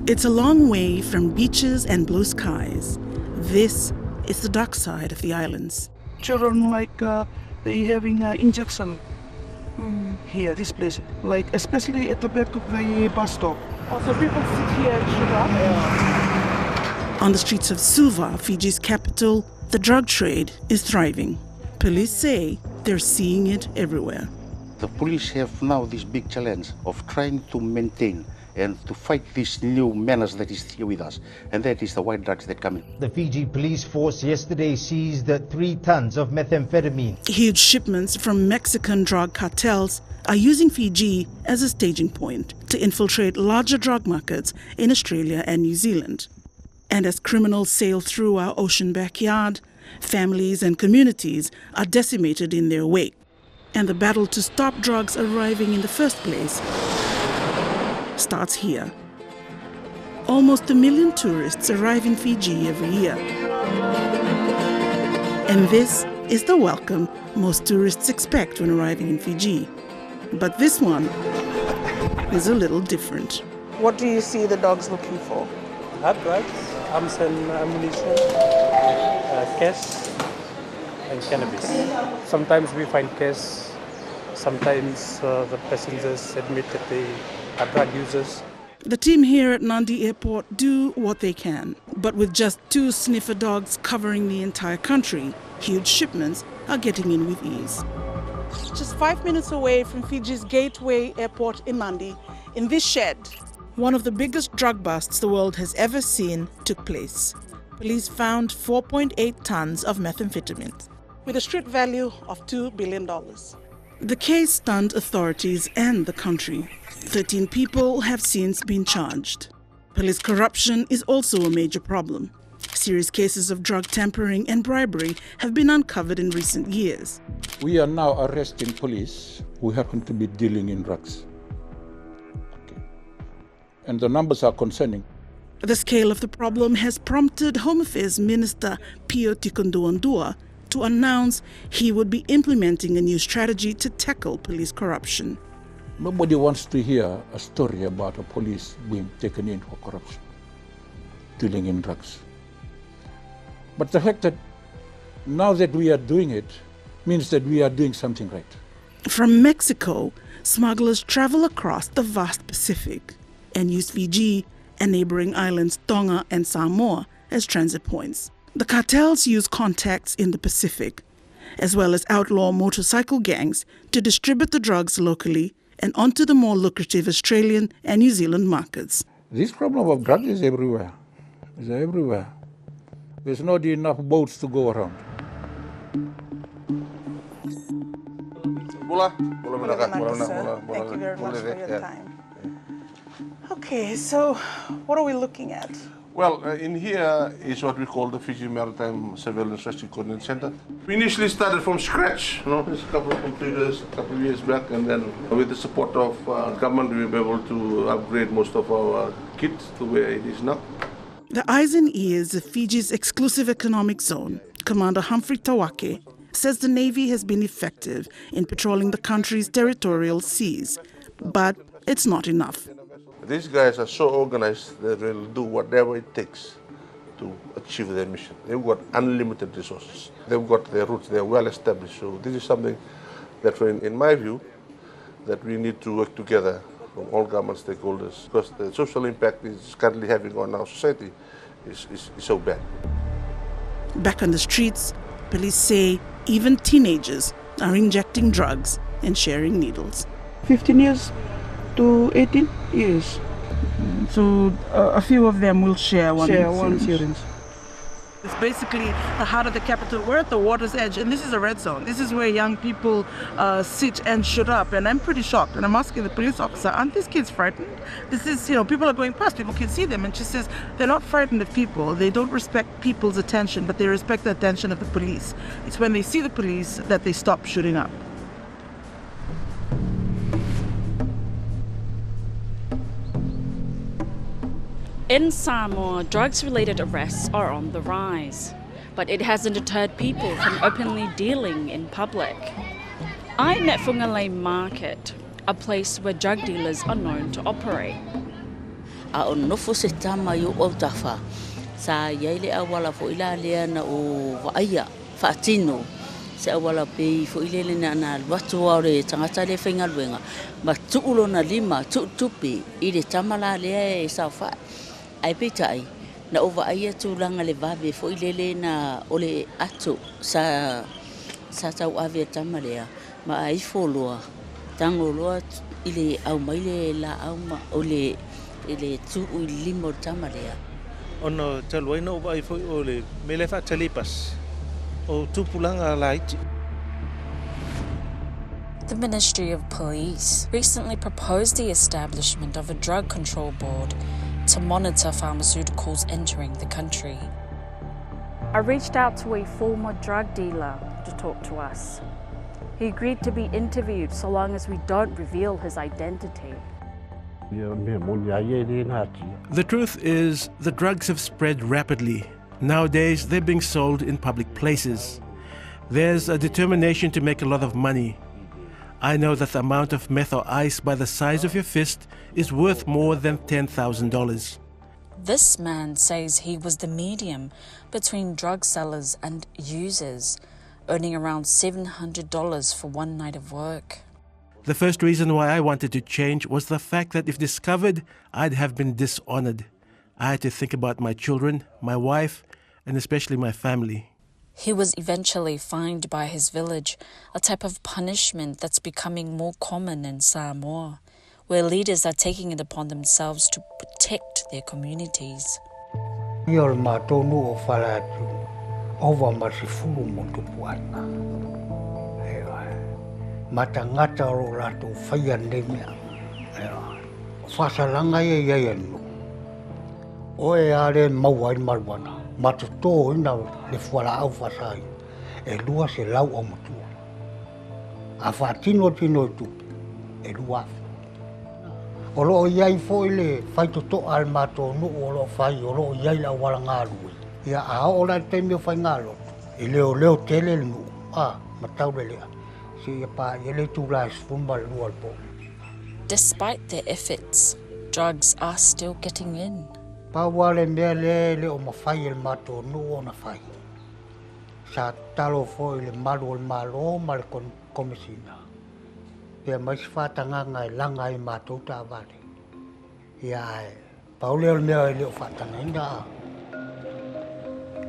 It's a long way from beaches and blue skies. This is the dark side of the islands. Children they having injection here, this place, like especially at the back of the bus stop. Also, people sit here and shoot up. On the streets of Suva, Fiji's capital, the drug trade is thriving. Police say they're seeing it everywhere. The police have now this big challenge of trying to maintain and to fight this new menace that is here with us, and that is the white drugs that come in. The Fiji police force yesterday seized 3 tons of methamphetamine. Huge shipments from Mexican drug cartels are using Fiji as a staging point to infiltrate larger drug markets in Australia and New Zealand. And as criminals sail through our ocean backyard, families and communities are decimated in their wake. And the battle to stop drugs arriving in the first place starts here. Almost 1 million tourists arrive in Fiji every year. And this is the welcome most tourists expect when arriving in Fiji. But this one is a little different. What do you see the dogs looking for? Hard drugs, arms and ammunition, cash and cannabis. Sometimes we find cash, sometimes the passengers admit that they are drug users. The team here at Nadi Airport do what they can, but with just 2 sniffer dogs covering the entire country, huge shipments are getting in with ease. Just 5 minutes away from Fiji's gateway airport in Nadi, in this shed, one of the biggest drug busts the world has ever seen took place. Police found 4.8 tons of methamphetamine, with a street value of $2 billion. The case stunned authorities and the country. 13 people have since been charged. Police corruption is also a major problem. Serious cases of drug tampering and bribery have been uncovered in recent years. We are now arresting police who happen to be dealing in drugs. Okay. And the numbers are concerning. The scale of the problem has prompted Home Affairs Minister Pio Tikonduandua to announce he would be implementing a new strategy to tackle police corruption. Nobody wants to hear a story about a police being taken in for corruption, dealing in drugs. But the fact that now that we are doing it means that we are doing something right. From Mexico, smugglers travel across the vast Pacific and use Fiji and neighboring islands Tonga and Samoa as transit points. The cartels use contacts in the Pacific, as well as outlaw motorcycle gangs, to distribute the drugs locally and onto the more lucrative Australian and New Zealand markets. This problem of drugs is everywhere. It's everywhere. There's not enough boats to go around. Thank you very much for your time. Okay, so what are we looking at? Well, in here is what we call the Fiji Maritime Surveillance Rescue Coordination Center. We initially started from scratch, there's a couple of computers a couple of years back, and then with the support of government we were able to upgrade most of our kit to where it is now. The eyes and ears of Fiji's exclusive economic zone, Commander Humphrey Tawake, says the Navy has been effective in patrolling the country's territorial seas, but it's not enough. These guys are so organized that they'll do whatever it takes to achieve their mission. They've got unlimited resources. They've got their roots, they're well established. So this is something that, in my view, that we need to work together from all government stakeholders, because the social impact it's currently having on our society is so bad. Back on the streets, police say even teenagers are injecting drugs and sharing needles. 15 years to 18 years. So a few of them will share one syringe. It's basically the heart of the capital. We're at the water's edge, and this is a red zone. This is where young people sit and shoot up, and I'm pretty shocked. And I'm asking the police officer, aren't these kids frightened? This is, people are going past, people can see them, and she says they're not frightened of people. They don't respect people's attention, but they respect the attention of the police. It's when they see the police that they stop shooting up. In Samoa, drugs-related arrests are on the rise, but it hasn't deterred people from openly dealing in public. I'm at Fungale Market, a place where drug dealers are known to operate. A o nofo se tama yo o tafa. Sa yaile awala fo ila lea na o vaia fatino. Se awala pe fo ile na watu ore tangata le whainga luenga. Ma tuulo na lima tupi i le tamala lea e sa fa. Ai pitai na o vaia tūlanga le vabe fo ile na ole atu sa tau ave tamalea. Ma ai fo loa. Tango loa ile au maile la au ma ole ile tu u limo tamalea. Ono taluaina o vai foi ole mele fa talipas. O tupulanga laiti. The Ministry of Police recently proposed the establishment of a drug control board to monitor pharmaceuticals entering the country. I reached out to a former drug dealer to talk to us. He agreed to be interviewed so long as we don't reveal his identity. The truth is, the drugs have spread rapidly. Nowadays, they're being sold in public places. There's a determination to make a lot of money. I know that the amount of meth or ice by the size of your fist is worth more than $10,000. This man says he was the medium between drug sellers and users, earning around $700 for one night of work. The first reason why I wanted to change was the fact that if discovered, I'd have been dishonored. I had to think about my children, my wife, and especially my family. He was eventually fined by his village, a type of punishment that's becoming more common in Samoa, where leaders are taking it upon themselves to protect their communities. Matangata ro lato whaiande mea. Whasalanga e iaianu. Oe are maua i marwana. Matoto ina le whala au whasai. E lua se lau o mutua. A whatino tino tu. E lua. O loo iai fo ile whaitoto al mato nu o loo whai o loo iai la wala ngā rui. Ia a ola temi o whai ngā loto. I leo tele nu. Matau lea. Despite their efforts, drugs are still getting in.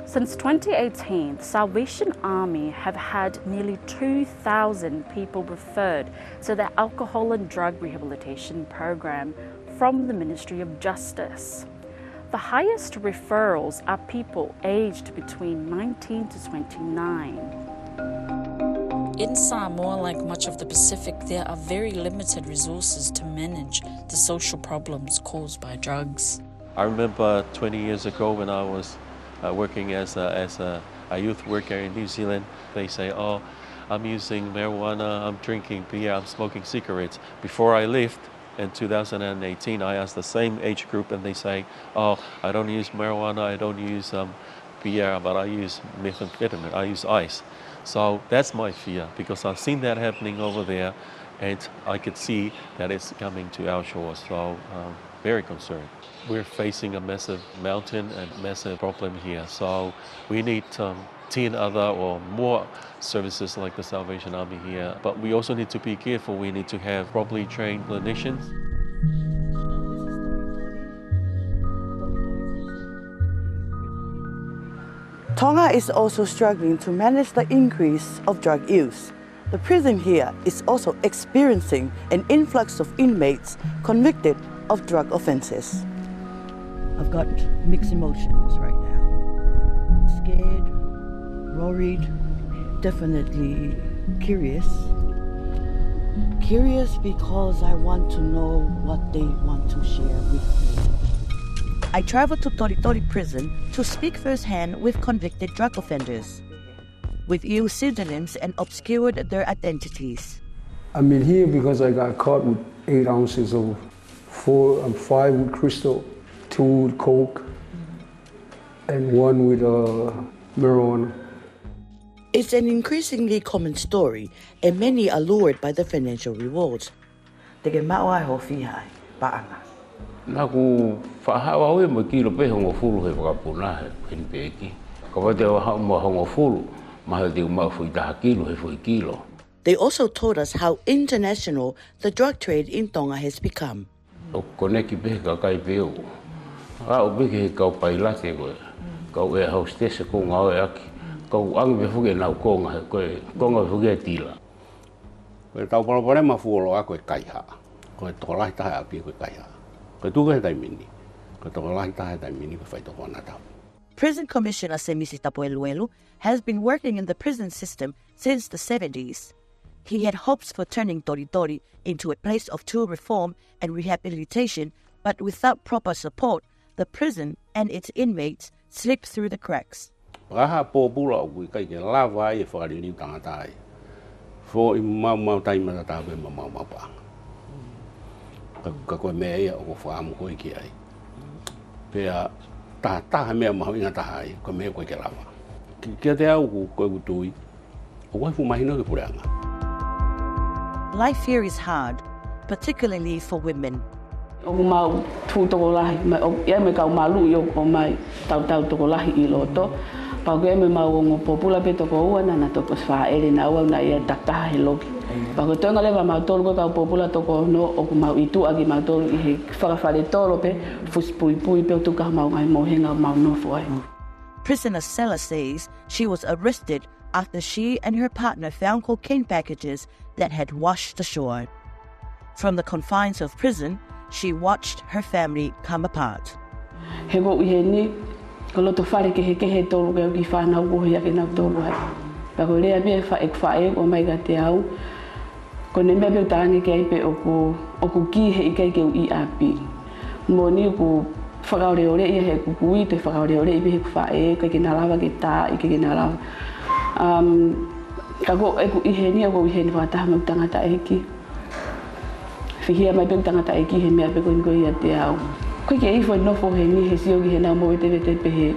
Since 2018, the Salvation Army have had nearly 2,000 people referred to the Alcohol and Drug Rehabilitation Program from the Ministry of Justice. The highest referrals are people aged between 19 to 29. In Samoa, like much of the Pacific, there are very limited resources to manage the social problems caused by drugs. I remember 20 years ago when I was working as a youth worker in New Zealand, they say, oh, I'm using marijuana, I'm drinking beer, I'm smoking cigarettes. Before I left in 2018, I asked the same age group and they say, oh, I don't use marijuana, I don't use beer, but I use methamphetamine, I use ice. So that's my fear, because I've seen that happening over there and I could see that it's coming to our shores. So very concerned. We're facing a massive mountain and massive problem here. So we need 10 other or more services like the Salvation Army here. But we also need to be careful. We need to have properly trained clinicians. Tonga is also struggling to manage the increase of drug use. The prison here is also experiencing an influx of inmates convicted of drug offenses. I've got mixed emotions right now. Scared, worried, definitely curious. Curious because I want to know what they want to share with me. I traveled to Toritori prison to speak firsthand with convicted drug offenders, with EU pseudonyms and obscured their identities. I'm in here because I got caught with 8 ounces of 5 with crystal, 2 with coke, and 1 with marijuana. It's an increasingly common story, and many are lured by the financial rewards. Naku whahawa oi mo kilo pe hongo fulu he whakapuna he peki. Ka wate o mo hongo fulu, maha te umau fui taha kilo he fui kilo. They also told us how international the drug trade in Tonga has become. O koneki pe ka kai peo. A o beke he kau pailate koe. Kau e hostess ko ngau e aki. Kau angi me fuge nau konga koe konga fuge tila. Koe tau palapare ma fuolo a koe kaiha. Koe tokolahi taha api koe kaiha. Koe tuka he taimini. Koe tokolahi taha he taimini koe whai toko anatau. Prison Commissioner Semisi Tapoeluelu has been working in the prison system since the 70s. He had hopes for turning Toritori into a place of true reform and rehabilitation, but without proper support, the prison and its inmates slip through the cracks. Raha pōpura o kui kai ke lava ai e whakariri tangatai. Fo I mau taimata tāwe mau pa. Ka koe mea ia o ko whaamu koe ki ai. Pea taha mea mahu inga taha ai, koe mea koe ke lava. Kia te au koe kutui, o koe fu mahino ke pureanga. Life here is hard, particularly for women. O mau tu toko lahi, ia me kau malu yo o mai tau toko lahi I loto. Pau ke me mau ngo popula pe toko ua na toko whaere na ua na ia tataha he loki. Pau ke toenga lewa mau tolu ko kau popula toko no o ku mau itu agi mau tolu I he whakawhare tolo pe fuspui pe tuka mau ngai mohenga mau nofo ai. Prisoner Sella says she was arrested after she and her partner found cocaine packages that had washed ashore. From the confines of prison, she watched her family come apart. He go I he ni, ka loto whare ke he tolu ke ki whanau ko hea ke nau tolu hai. Pa ko rea bia whae o mai ka te au, ko ne mea bia taangi ke ai pe o ku ki he I kai ke I api. Mo ni ku whakaore ore ia he kukui, te whakaore ore I he whae, kai ke nalawa ke tā, I ke nalawa. Ka go e ku I he ni, ko I he ni whataha mau tangata e ki. Whihia mai pe tangata e ki he mea pe ko I te au. Koe ke I fo nofo he ni he siogi he nau mo te pe he